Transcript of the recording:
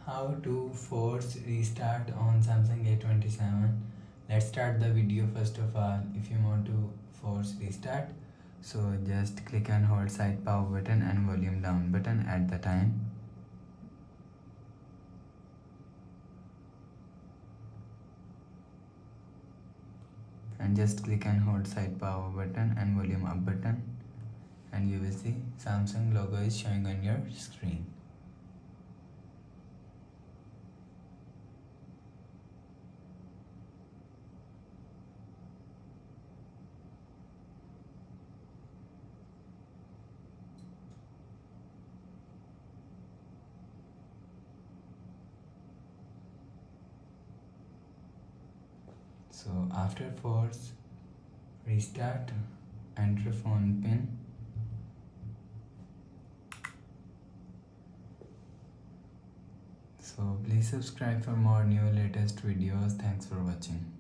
how to force restart on Samsung A27. Let's start the video. First of all, if you want to force restart, so just click and hold side power button and volume down button at the time. And just click and hold side power button and volume up button, and you will see Samsung logo is showing on your screen. So after force restart, enter phone pin. So please subscribe for more new latest videos. Thanks for watching.